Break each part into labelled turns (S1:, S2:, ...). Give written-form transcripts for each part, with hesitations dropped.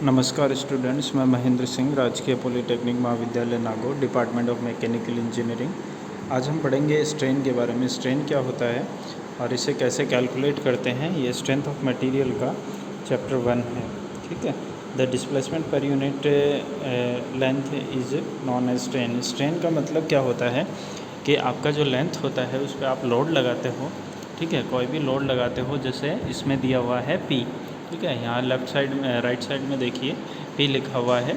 S1: नमस्कार स्टूडेंट्स, मैं महेंद्र सिंह, राजकीय पॉलिटेक्निक महाविद्यालय Nagaur, department of mechanical engineering. आज हम पढ़ेंगे स्ट्रेन के बारे में। स्ट्रेन क्या होता है और इसे कैसे कैलकुलेट करते हैं, ये स्ट्रेंथ ऑफ मटेरियल का चैप्टर 1 है। ठीक है। The displacement per unit length is known as strain. Strain का मतलब क्या होता है कि आपका जो लेंथ होता है उस पर आप लोड लगाते हो। ठीक है, कोई भी लोड लगाते हो, जैसे इसमें दिया हुआ है P। ठीक है, यहाँ लेफ़्ट साइड में, राइट साइड में देखिए P लिखा हुआ है।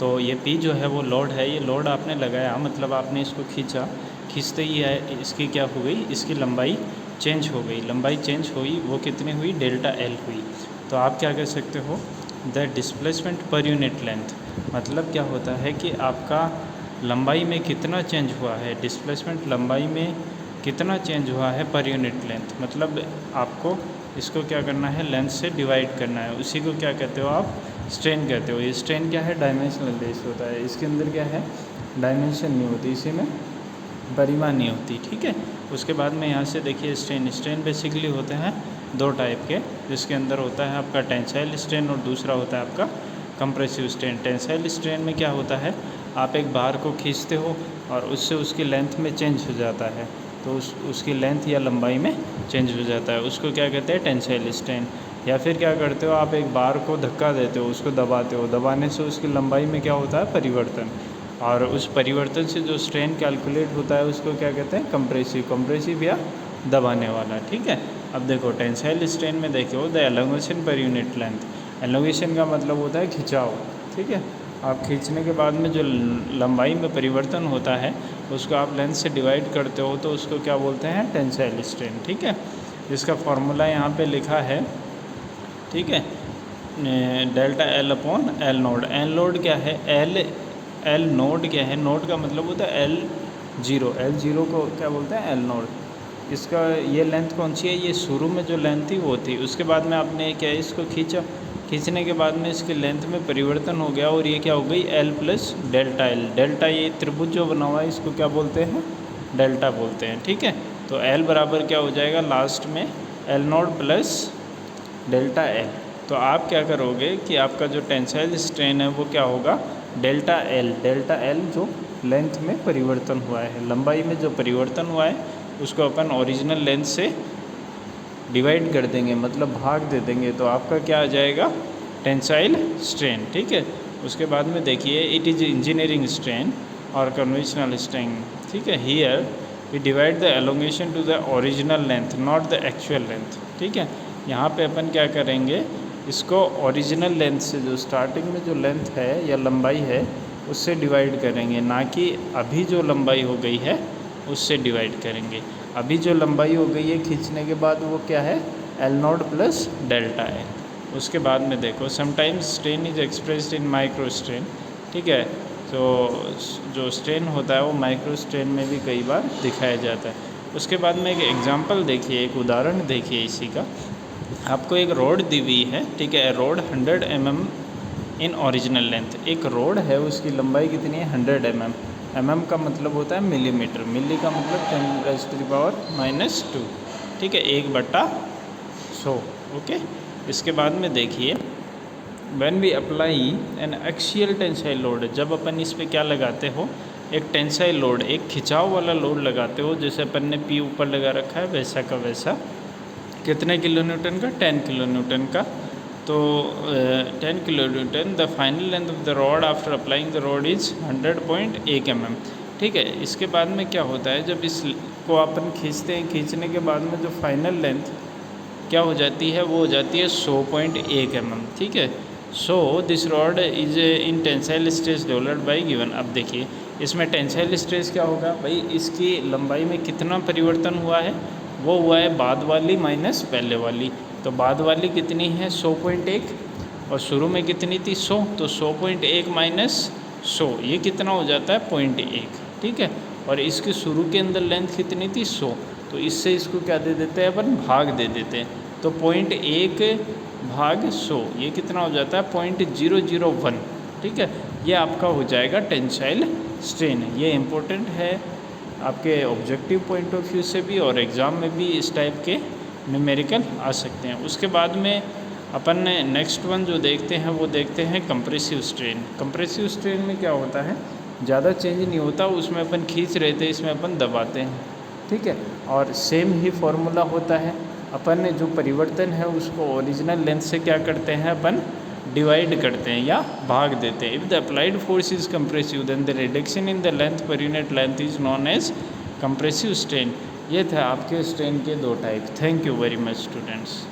S1: तो ये P जो है वो लोड है। ये लोड आपने लगाया, मतलब आपने इसको खींचा, खींचते ही है इसकी क्या हो गई, इसकी लंबाई चेंज हो गई। लंबाई चेंज हुई, वो कितनी हुई, डेल्टा L हुई। तो आप क्या कर सकते हो, the displacement per unit length, मतलब क्या होता है कि आपका लंबाई में कितना चेंज हुआ है, डिस्प्लेसमेंट लंबाई में कितना चेंज हुआ है पर यूनिट लेंथ, मतलब आपको इसको क्या करना है, लेंथ से डिवाइड करना है। उसी को क्या कहते हो आप, स्ट्रेन कहते हो। ये स्ट्रेन क्या है, डायमेंशनल बेस होता है। इसके अंदर क्या है, डायमेंशन नहीं होती, इसी में परिमाण नहीं होती। ठीक है। उसके बाद में यहाँ से देखिए स्ट्रेन बेसिकली होते हैं दो टाइप के, जिसके अंदर होता है आपका टेंसाइल स्ट्रेन और दूसरा होता है आपका कंप्रेसिव स्ट्रेन। टेंसाइल स्ट्रेन में क्या होता है, आप एक बार को खींचते हो और उससे उसकी लेंथ में चेंज हो जाता है, तो उसकी लेंथ या लंबाई में चेंज हो जाता है, उसको क्या कहते हैं, टेंसाइल स्ट्रेन। या फिर क्या करते हो, आप एक बार को धक्का देते हो, उसको दबाते हो, दबाने से उसकी लंबाई में क्या होता है, परिवर्तन, और उस परिवर्तन से जो स्ट्रेन कैलकुलेट होता है उसको क्या कहते हैं, कंप्रेसिव या दबाने वाला। ठीक है। अब देखो टेंसाइल स्ट्रेन में देखो, द एलोंगेशन पर यूनिट लेंथ। एलोंगेशन का मतलब होता है खिंचाव। ठीक है। आप खींचने के बाद में जो लंबाई में परिवर्तन होता है उसको आप लेंथ से डिवाइड करते हो, तो उसको क्या बोलते हैं, टेंसाइल स्ट्रेन। ठीक है। जिसका फॉर्मूला यहाँ पे लिखा है, ठीक है, delta L upon L node. L node क्या है, एल नोड क्या है, नोड का मतलब होता है एल जीरो को क्या बोलते हैं, एल नोड। इसका ये लेंथ कौन सी है, ये शुरू में जो लेंथ थी वो थी, उसके बाद में आपने क्या है, इसको खींचा, खींचने के बाद में इसकी लेंथ में परिवर्तन हो गया और ये क्या हो गई, L plus delta L। Delta ये त्रिभुज जो बना हुआ है इसको क्या बोलते हैं, डेल्टा बोलते हैं। ठीक है। तो L बराबर क्या हो जाएगा, लास्ट में L node plus delta L। तो आप क्या करोगे कि आपका जो टेंसाइल स्ट्रेन है वो क्या होगा, डेल्टा L जो लेंथ में परिवर्तन हुआ है, लंबाई में जो परिवर्तन हुआ है उसको अपन ओरिजिनल लेंथ से डिवाइड कर देंगे, मतलब भाग दे देंगे, तो आपका क्या आ जाएगा, टेंसाइल स्ट्रेन। ठीक है। उसके बाद में देखिए, इट इज़ इंजीनियरिंग स्ट्रेन और कन्वेंशनल स्ट्रेन। ठीक है। Here we divide the elongation to the original length, not the actual length. ठीक है। यहाँ पे अपन क्या करेंगे, इसको ओरिजिनल लेंथ से, जो स्टार्टिंग में जो लेंथ है या लंबाई है उससे डिवाइड करेंगे, ना कि अभी जो लंबाई हो गई है उससे डिवाइड करेंगे। अभी जो लंबाई हो गई है खींचने के बाद वो क्या है, L node plus delta L। उसके बाद में देखो, sometimes strain is expressed in micro strain. ठीक है। तो जो स्ट्रेन होता है वो माइक्रो स्ट्रेन में भी कई बार दिखाया जाता है। उसके बाद में एक एग्जांपल देखिए, एक उदाहरण देखिए इसी का। आपको एक रोड दी हुई है, ठीक है, road 100 mm in original length. एक रोड है, उसकी लंबाई कितनी है, 100 mm। mm का मतलब होता है मिलीमीटर, मिली का मतलब 10⁻⁻²। ठीक है, 1/100। ओके। इसके बाद में देखिए, when we apply an axial tensile load, जब अपन इस पे क्या लगाते हो, एक टेंसाइल लोड, एक खिंचाव वाला लोड लगाते हो, जैसे अपन ने P ऊपर लगा रखा है वैसा का वैसा, कितने किलो न्यूटन का, 10 किलो न्यूटन का। तो 10 kilo Newton, the final length of the rod after applying the rod is 100.1 mm। ठीक है। इसके बाद में क्या होता है, जब इसको अपन खींचते हैं, खींचने के बाद में जो फाइनल लेंथ क्या हो जाती है, वो हो जाती है 100.1 mm। ठीक है। So this rod is in tensile stress developed by given. अब देखिए इसमें टेंसाइल स्ट्रेस क्या होगा भाई, इसकी लंबाई में कितना परिवर्तन हुआ है, वो हुआ है बाद वाली माइनस पहले वाली। तो बाद वाली कितनी है, 100.1, और शुरू में कितनी थी, 100। तो 100.1 माइनस 100, ये कितना हो जाता है, 0.1। ठीक है। और इसके शुरू के अंदर लेंथ कितनी थी, 100। तो इससे इसको क्या दे देते हैं अपन, भाग दे देते हैं। तो 0.1/100 ये कितना हो जाता है, 0.001। ठीक है। ये आपका हो जाएगा टेंसाइल स्ट्रेन। ये इम्पोर्टेंट है आपके ऑब्जेक्टिव पॉइंट ऑफ व्यू से भी, और एग्ज़ाम में भी इस टाइप के न्यूमेरिकल आ सकते हैं। उसके बाद में अपन ने नेक्स्ट वन जो देखते हैं वो देखते हैं कंप्रेसिव स्ट्रेन। कंप्रेसिव स्ट्रेन में क्या होता है, ज़्यादा चेंज नहीं होता, उसमें अपन खींच रहे थे, इसमें अपन दबाते हैं, ठीक है। और सेम ही फॉर्मूला होता है, अपन ने जो परिवर्तन है उसको ओरिजिनल लेंथ से क्या करते हैं, अपन डिवाइड करते हैं या भाग देते हैं। If the applied force is compressive then the reduction in the length per unit length is known as compressive strain. ये था आपके स्ट्रेन के दो type. Thank you very much students.